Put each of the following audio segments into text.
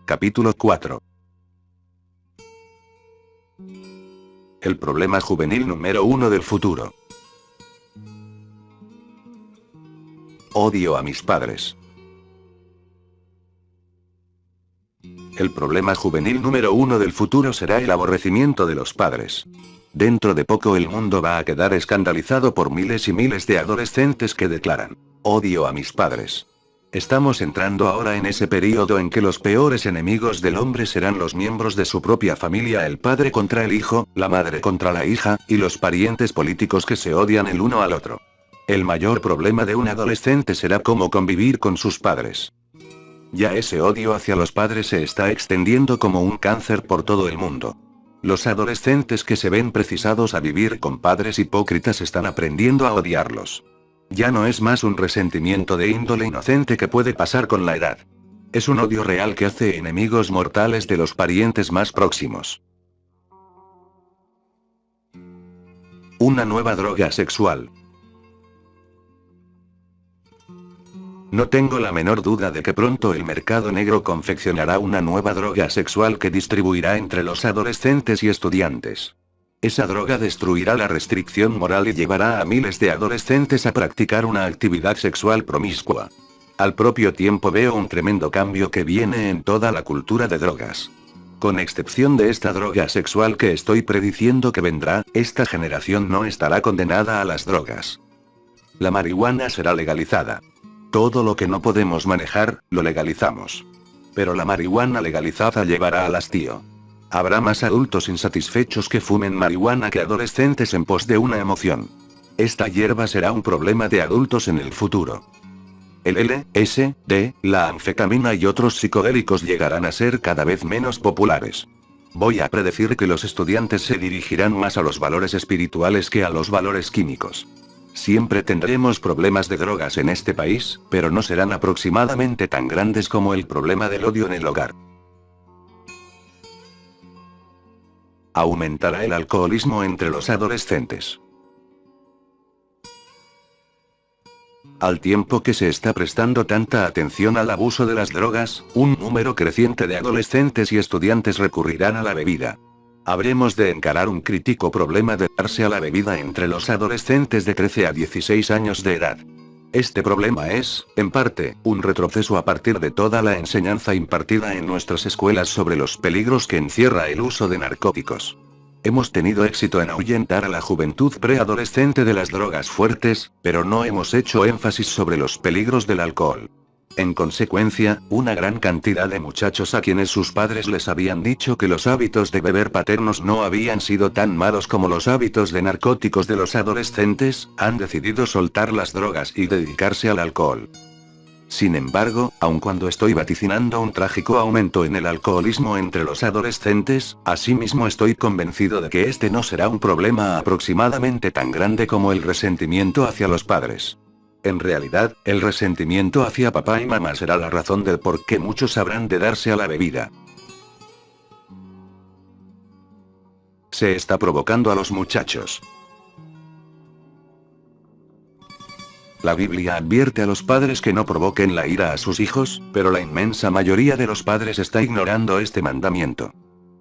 Capítulo 4. El problema juvenil número 1 del futuro. Odio a mis padres. El problema juvenil número 1 del futuro será el aborrecimiento de los padres. Dentro de poco el mundo va a quedar escandalizado por miles y miles de adolescentes que declaran: odio a mis padres. Estamos entrando ahora en ese periodo en que los peores enemigos del hombre serán los miembros de su propia familia, el padre contra el hijo, la madre contra la hija, y los parientes políticos que se odian el uno al otro. El mayor problema de un adolescente será cómo convivir con sus padres. Ya ese odio hacia los padres se está extendiendo como un cáncer por todo el mundo. Los adolescentes que se ven precisados a vivir con padres hipócritas están aprendiendo a odiarlos. Ya no es más un resentimiento de índole inocente que puede pasar con la edad. Es un odio real que hace enemigos mortales de los parientes más próximos. Una nueva droga sexual. No tengo la menor duda de que pronto el mercado negro confeccionará una nueva droga sexual que distribuirá entre los adolescentes y estudiantes. Esa droga destruirá la restricción moral y llevará a miles de adolescentes a practicar una actividad sexual promiscua. Al propio tiempo veo un tremendo cambio que viene en toda la cultura de drogas. Con excepción de esta droga sexual que estoy prediciendo que vendrá, esta generación no estará condenada a las drogas. La marihuana será legalizada. Todo lo que no podemos manejar, lo legalizamos. Pero la marihuana legalizada llevará al hastío. Habrá más adultos insatisfechos que fumen marihuana que adolescentes en pos de una emoción. Esta hierba será un problema de adultos en el futuro. El LSD, la anfetamina y otros psicodélicos llegarán a ser cada vez menos populares. Voy a predecir que los estudiantes se dirigirán más a los valores espirituales que a los valores químicos. Siempre tendremos problemas de drogas en este país, pero no serán aproximadamente tan grandes como el problema del odio en el hogar. Aumentará el alcoholismo entre los adolescentes. Al tiempo que se está prestando tanta atención al abuso de las drogas, un número creciente de adolescentes y estudiantes recurrirán a la bebida. Habremos de encarar un crítico problema de darse a la bebida entre los adolescentes de 13 a 16 años de edad. Este problema es, en parte, un retroceso a partir de toda la enseñanza impartida en nuestras escuelas sobre los peligros que encierra el uso de narcóticos. Hemos tenido éxito en ahuyentar a la juventud preadolescente de las drogas fuertes, pero no hemos hecho énfasis sobre los peligros del alcohol. En consecuencia, una gran cantidad de muchachos a quienes sus padres les habían dicho que los hábitos de beber paternos no habían sido tan malos como los hábitos de narcóticos de los adolescentes, han decidido soltar las drogas y dedicarse al alcohol. Sin embargo, aun cuando estoy vaticinando un trágico aumento en el alcoholismo entre los adolescentes, asimismo estoy convencido de que este no será un problema aproximadamente tan grande como el resentimiento hacia los padres. En realidad, el resentimiento hacia papá y mamá será la razón del por qué muchos habrán de darse a la bebida. Se está provocando a los muchachos. La Biblia advierte a los padres que no provoquen la ira a sus hijos, pero la inmensa mayoría de los padres está ignorando este mandamiento.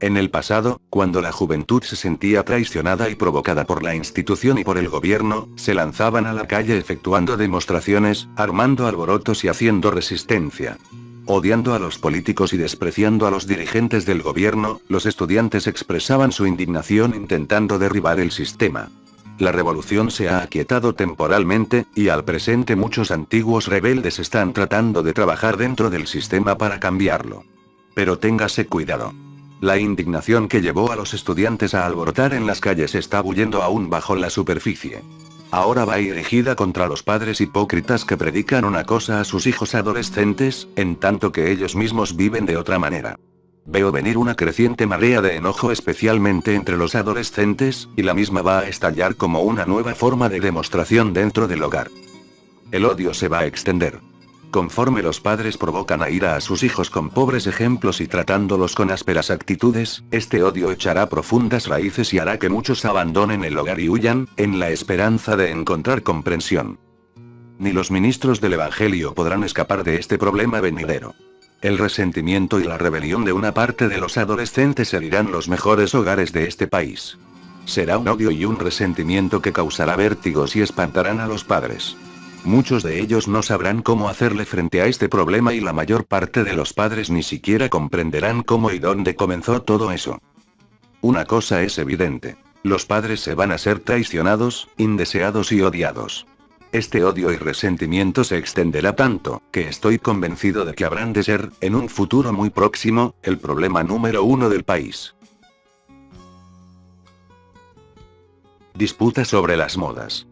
En el pasado, cuando la juventud se sentía traicionada y provocada por la institución y por el gobierno, se lanzaban a la calle efectuando demostraciones, armando alborotos y haciendo resistencia. Odiando a los políticos y despreciando a los dirigentes del gobierno, los estudiantes expresaban su indignación intentando derribar el sistema. La revolución se ha aquietado temporalmente, y al presente muchos antiguos rebeldes están tratando de trabajar dentro del sistema para cambiarlo. Pero téngase cuidado. La indignación que llevó a los estudiantes a alborotar en las calles está bullendo aún bajo la superficie. Ahora va dirigida contra los padres hipócritas que predican una cosa a sus hijos adolescentes, en tanto que ellos mismos viven de otra manera. Veo venir una creciente marea de enojo especialmente entre los adolescentes, y la misma va a estallar como una nueva forma de demostración dentro del hogar. El odio se va a extender. Conforme los padres provocan a ira a sus hijos con pobres ejemplos y tratándolos con ásperas actitudes, este odio echará profundas raíces y hará que muchos abandonen el hogar y huyan, en la esperanza de encontrar comprensión. Ni los ministros del Evangelio podrán escapar de este problema venidero. El resentimiento y la rebelión de una parte de los adolescentes herirán los mejores hogares de este país. Será un odio y un resentimiento que causará vértigos y espantarán a los padres. Muchos de ellos no sabrán cómo hacerle frente a este problema y la mayor parte de los padres ni siquiera comprenderán cómo y dónde comenzó todo eso. Una cosa es evidente. Los padres se van a ser traicionados, indeseados y odiados. Este odio y resentimiento se extenderá tanto, que estoy convencido de que habrán de ser, en un futuro muy próximo, el problema número 1 del país. Disputa sobre las modas.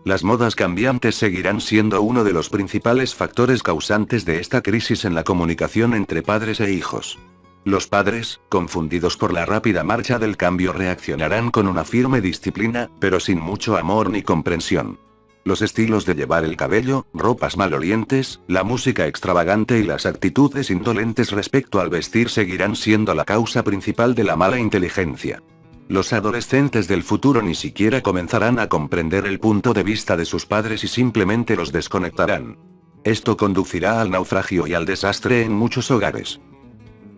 Las modas cambiantes seguirán siendo uno de los principales factores causantes de esta crisis en la comunicación entre padres e hijos. Los padres, confundidos por la rápida marcha del cambio, reaccionarán con una firme disciplina, pero sin mucho amor ni comprensión. Los estilos de llevar el cabello, ropas malolientes, la música extravagante y las actitudes indolentes respecto al vestir seguirán siendo la causa principal de la mala inteligencia. Los adolescentes del futuro ni siquiera comenzarán a comprender el punto de vista de sus padres y simplemente los desconectarán. Esto conducirá al naufragio y al desastre en muchos hogares.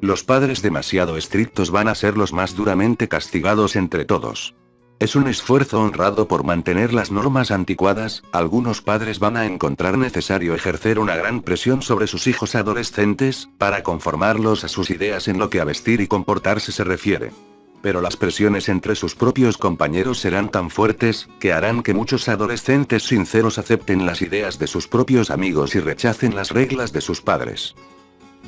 Los padres demasiado estrictos van a ser los más duramente castigados entre todos. Es un esfuerzo honrado por mantener las normas anticuadas. Algunos padres van a encontrar necesario ejercer una gran presión sobre sus hijos adolescentes, para conformarlos a sus ideas en lo que a vestir y comportarse se refiere. Pero las presiones entre sus propios compañeros serán tan fuertes, que harán que muchos adolescentes sinceros acepten las ideas de sus propios amigos y rechacen las reglas de sus padres.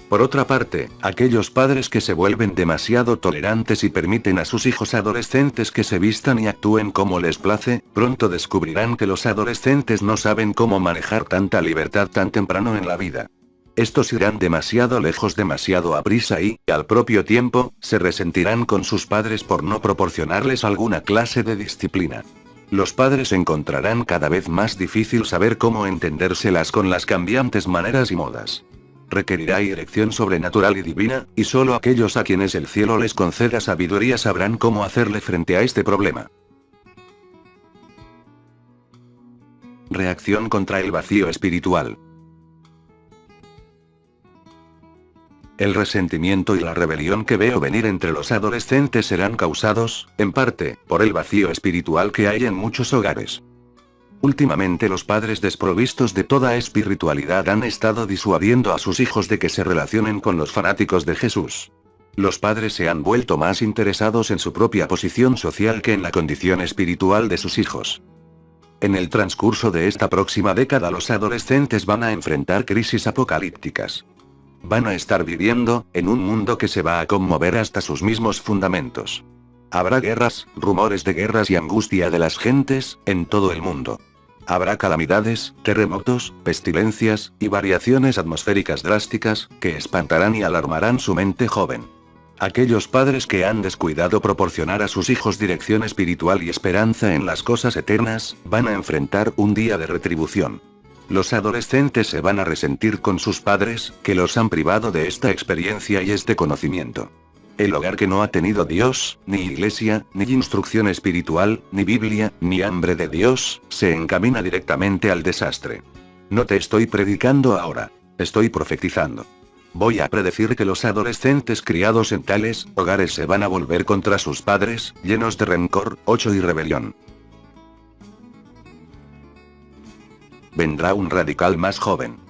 Por otra parte, aquellos padres que se vuelven demasiado tolerantes y permiten a sus hijos adolescentes que se vistan y actúen como les place, pronto descubrirán que los adolescentes no saben cómo manejar tanta libertad tan temprano en la vida. Estos irán demasiado lejos demasiado a prisa y, al propio tiempo, se resentirán con sus padres por no proporcionarles alguna clase de disciplina. Los padres encontrarán cada vez más difícil saber cómo entendérselas con las cambiantes maneras y modas. Requerirá dirección sobrenatural y divina, y solo aquellos a quienes el cielo les conceda sabiduría sabrán cómo hacerle frente a este problema. Reacción contra el vacío espiritual. El resentimiento y la rebelión que veo venir entre los adolescentes serán causados, en parte, por el vacío espiritual que hay en muchos hogares. Últimamente los padres desprovistos de toda espiritualidad han estado disuadiendo a sus hijos de que se relacionen con los fanáticos de Jesús. Los padres se han vuelto más interesados en su propia posición social que en la condición espiritual de sus hijos. En el transcurso de esta próxima década los adolescentes van a enfrentar crisis apocalípticas. Van a estar viviendo, en un mundo que se va a conmover hasta sus mismos fundamentos. Habrá guerras, rumores de guerras y angustia de las gentes, en todo el mundo. Habrá calamidades, terremotos, pestilencias, y variaciones atmosféricas drásticas, que espantarán y alarmarán su mente joven. Aquellos padres que han descuidado proporcionar a sus hijos dirección espiritual y esperanza en las cosas eternas, van a enfrentar un día de retribución. Los adolescentes se van a resentir con sus padres, que los han privado de esta experiencia y este conocimiento. El hogar que no ha tenido Dios, ni iglesia, ni instrucción espiritual, ni Biblia, ni hambre de Dios, se encamina directamente al desastre. No te estoy predicando ahora. Estoy profetizando. Voy a predecir que los adolescentes criados en tales hogares se van a volver contra sus padres, llenos de rencor, odio y rebelión. Vendrá un radical más joven.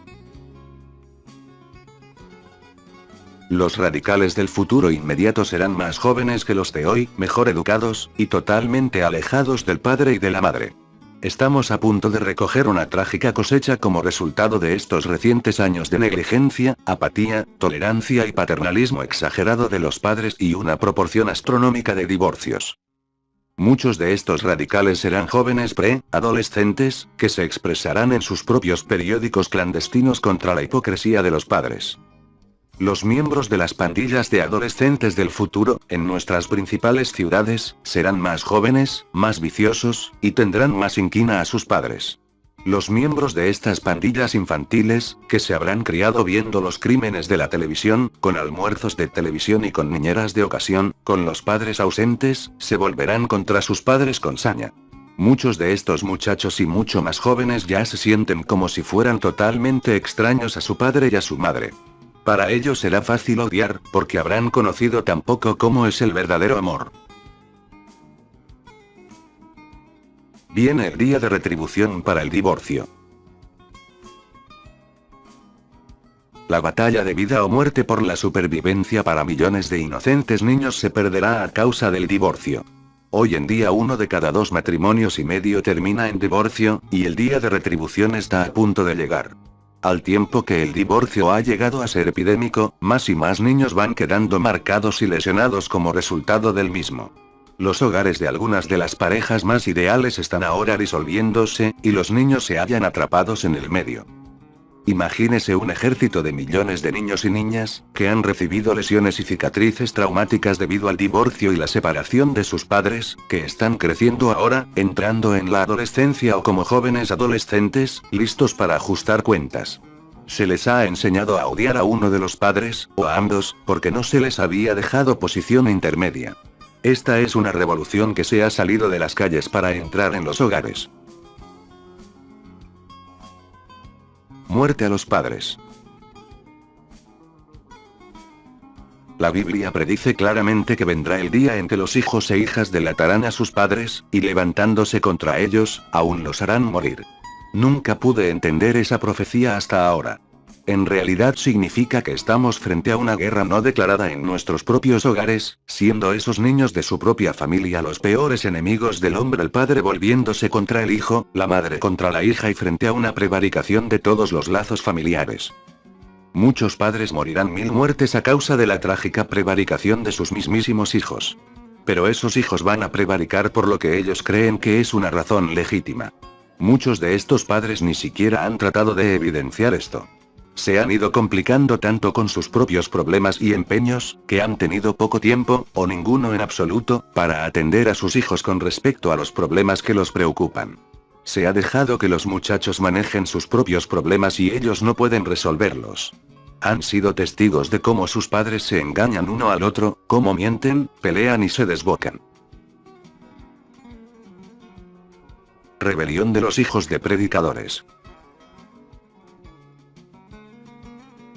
Los radicales del futuro inmediato serán más jóvenes que los de hoy, mejor educados, y totalmente alejados del padre y de la madre. Estamos a punto de recoger una trágica cosecha como resultado de estos recientes años de negligencia, apatía, tolerancia y paternalismo exagerado de los padres y una proporción astronómica de divorcios. Muchos de estos radicales serán jóvenes pre-adolescentes, que se expresarán en sus propios periódicos clandestinos contra la hipocresía de los padres. Los miembros de las pandillas de adolescentes del futuro, en nuestras principales ciudades, serán más jóvenes, más viciosos, y tendrán más inquina a sus padres. Los miembros de estas pandillas infantiles, que se habrán criado viendo los crímenes de la televisión, con almuerzos de televisión y con niñeras de ocasión, con los padres ausentes, se volverán contra sus padres con saña. Muchos de estos muchachos y mucho más jóvenes ya se sienten como si fueran totalmente extraños a su padre y a su madre. Para ellos será fácil odiar, porque habrán conocido tan poco cómo es el verdadero amor. Viene el día de retribución para el divorcio. La batalla de vida o muerte por la supervivencia para millones de inocentes niños se perderá a causa del divorcio. Hoy en día 1 de cada 2 matrimonios y medio termina en divorcio, y el día de retribución está a punto de llegar. Al tiempo que el divorcio ha llegado a ser epidémico, más y más niños van quedando marcados y lesionados como resultado del mismo. Los hogares de algunas de las parejas más ideales están ahora disolviéndose, y los niños se hallan atrapados en el medio. Imagínese un ejército de millones de niños y niñas, que han recibido lesiones y cicatrices traumáticas debido al divorcio y la separación de sus padres, que están creciendo ahora, entrando en la adolescencia o como jóvenes adolescentes, listos para ajustar cuentas. Se les ha enseñado a odiar a uno de los padres, o a ambos, porque no se les había dejado posición intermedia. Esta es una revolución que se ha salido de las calles para entrar en los hogares. Muerte a los padres. La Biblia predice claramente que vendrá el día en que los hijos e hijas delatarán a sus padres, y levantándose contra ellos, aún los harán morir. Nunca pude entender esa profecía hasta ahora. En realidad significa que estamos frente a una guerra no declarada en nuestros propios hogares, siendo esos niños de su propia familia los peores enemigos del hombre, el padre volviéndose contra el hijo, la madre contra la hija y frente a una prevaricación de todos los lazos familiares. Muchos padres morirán 1000 muertes a causa de la trágica prevaricación de sus mismísimos hijos. Pero esos hijos van a prevaricar por lo que ellos creen que es una razón legítima. Muchos de estos padres ni siquiera han tratado de evidenciar esto. Se han ido complicando tanto con sus propios problemas y empeños, que han tenido poco tiempo, o ninguno en absoluto, para atender a sus hijos con respecto a los problemas que los preocupan. Se ha dejado que los muchachos manejen sus propios problemas y ellos no pueden resolverlos. Han sido testigos de cómo sus padres se engañan uno al otro, cómo mienten, pelean y se desbocan. Rebelión de los hijos de predicadores.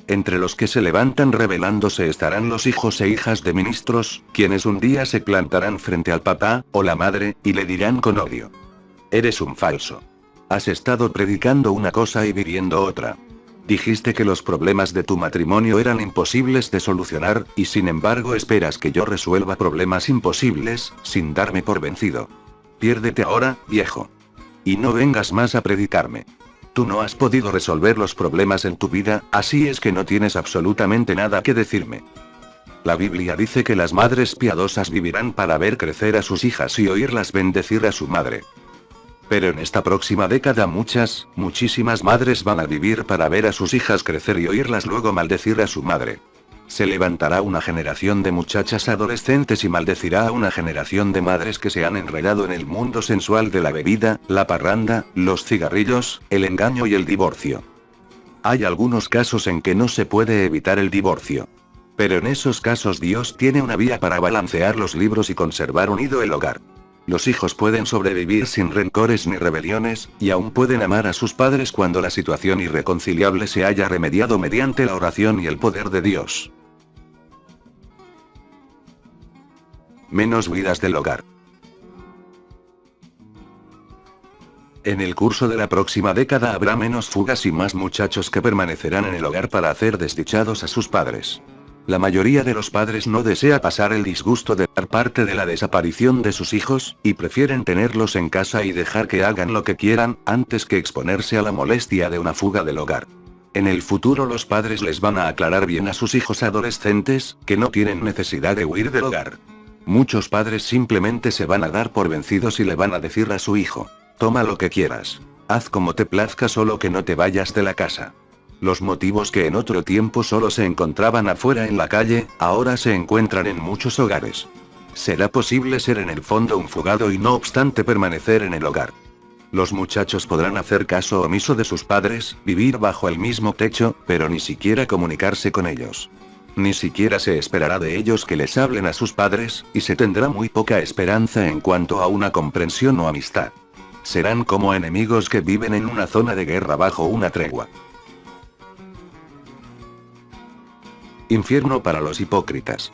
Entre los que se levantan rebelándose estarán los hijos e hijas de ministros, quienes un día se plantarán frente al papá, o la madre, y le dirán con odio: eres un falso. Has estado predicando una cosa y viviendo otra. Dijiste que los problemas de tu matrimonio eran imposibles de solucionar, y sin embargo esperas que yo resuelva problemas imposibles, sin darme por vencido. Piérdete ahora, viejo. Y no vengas más a predicarme. Tú no has podido resolver los problemas en tu vida, así es que no tienes absolutamente nada que decirme. La Biblia dice que las madres piadosas vivirán para ver crecer a sus hijas y oírlas bendecir a su madre. Pero en esta próxima década muchísimas madres van a vivir para ver a sus hijas crecer y oírlas luego maldecir a su madre. Se levantará una generación de muchachas adolescentes y maldecirá a una generación de madres que se han enredado en el mundo sensual de la bebida, la parranda, los cigarrillos, el engaño y el divorcio. Hay algunos casos en que no se puede evitar el divorcio. Pero en esos casos Dios tiene una vía para balancear los libros y conservar unido el hogar. Los hijos pueden sobrevivir sin rencores ni rebeliones, y aún pueden amar a sus padres cuando la situación irreconciliable se haya remediado mediante la oración y el poder de Dios. Menos huidas del hogar. En el curso de la próxima década habrá menos fugas y más muchachos que permanecerán en el hogar para hacer desdichados a sus padres. La mayoría de los padres no desea pasar el disgusto de dar parte de la desaparición de sus hijos, y prefieren tenerlos en casa y dejar que hagan lo que quieran, antes que exponerse a la molestia de una fuga del hogar. En el futuro los padres les van a aclarar bien a sus hijos adolescentes, que no tienen necesidad de huir del hogar. Muchos padres simplemente se van a dar por vencidos y le van a decir a su hijo: toma lo que quieras. Haz como te plazca, solo que no te vayas de la casa. Los motivos que en otro tiempo solo se encontraban afuera en la calle, ahora se encuentran en muchos hogares. Será posible ser en el fondo un fugado y no obstante permanecer en el hogar. Los muchachos podrán hacer caso omiso de sus padres, vivir bajo el mismo techo, pero ni siquiera comunicarse con ellos. Ni siquiera se esperará de ellos que les hablen a sus padres, y se tendrá muy poca esperanza en cuanto a una comprensión o amistad. serán como enemigos que viven en una zona de guerra bajo una tregua. Infierno para los hipócritas.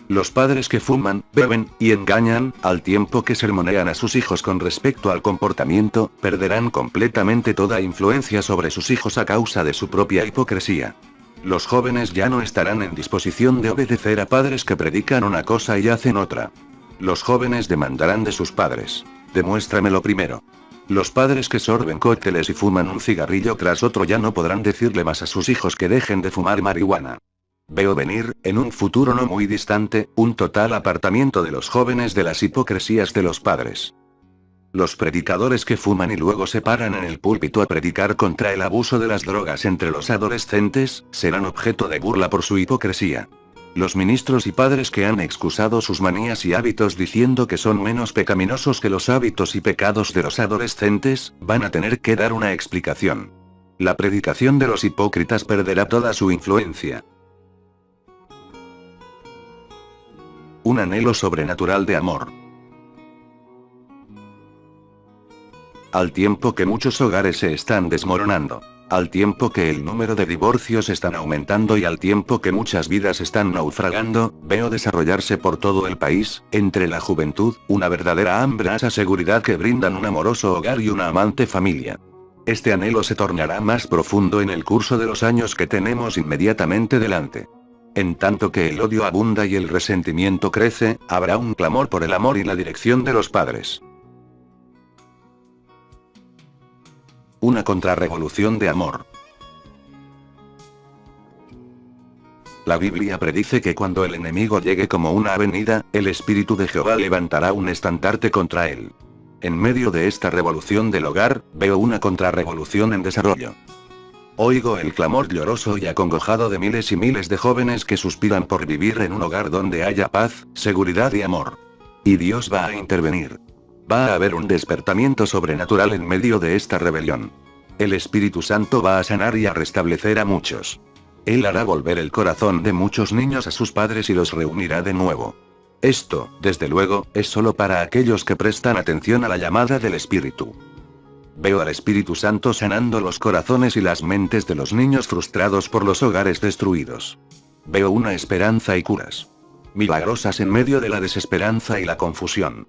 Los padres que fuman, beben, y engañan, al tiempo que sermonean a sus hijos con respecto al comportamiento, perderán completamente toda influencia sobre sus hijos a causa de su propia hipocresía. Los jóvenes ya no estarán en disposición de obedecer a padres que predican una cosa y hacen otra. Los jóvenes demandarán de sus padres: demuéstramelo primero. Los padres que sorben cócteles y fuman un cigarrillo tras otro ya no podrán decirle más a sus hijos que dejen de fumar marihuana. Veo venir, en un futuro no muy distante, un total apartamiento de los jóvenes de las hipocresías de los padres. Los predicadores que fuman y luego se paran en el púlpito a predicar contra el abuso de las drogas entre los adolescentes, serán objeto de burla por su hipocresía. Los ministros y padres que han excusado sus manías y hábitos diciendo que son menos pecaminosos que los hábitos y pecados de los adolescentes, van a tener que dar una explicación. La predicación de los hipócritas perderá toda su influencia. Un anhelo sobrenatural de amor. Al tiempo que muchos hogares se están desmoronando, al tiempo que el número de divorcios están aumentando y al tiempo que muchas vidas están naufragando, veo desarrollarse por todo el país, entre la juventud, una verdadera hambre a esa seguridad que brindan un amoroso hogar y una amante familia. Este anhelo se tornará más profundo en el curso de los años que tenemos inmediatamente delante. En tanto que el odio abunda y el resentimiento crece, habrá un clamor por el amor y la dirección de los padres. Una contrarrevolución de amor. La Biblia predice que cuando el enemigo llegue como una avenida, el Espíritu de Jehová levantará un estandarte contra él. En medio de esta revolución del hogar, veo una contrarrevolución en desarrollo. Oigo el clamor lloroso y acongojado de miles y miles de jóvenes que suspiran por vivir en un hogar donde haya paz, seguridad y amor. Y Dios va a intervenir. Va a haber un despertamiento sobrenatural en medio de esta rebelión. El Espíritu Santo va a sanar y a restablecer a muchos. Él hará volver el corazón de muchos niños a sus padres y los reunirá de nuevo. Esto, desde luego, es solo para aquellos que prestan atención a la llamada del Espíritu. Veo al Espíritu Santo sanando los corazones y las mentes de los niños frustrados por los hogares destruidos. Veo una esperanza y curas milagrosas en medio de la desesperanza y la confusión.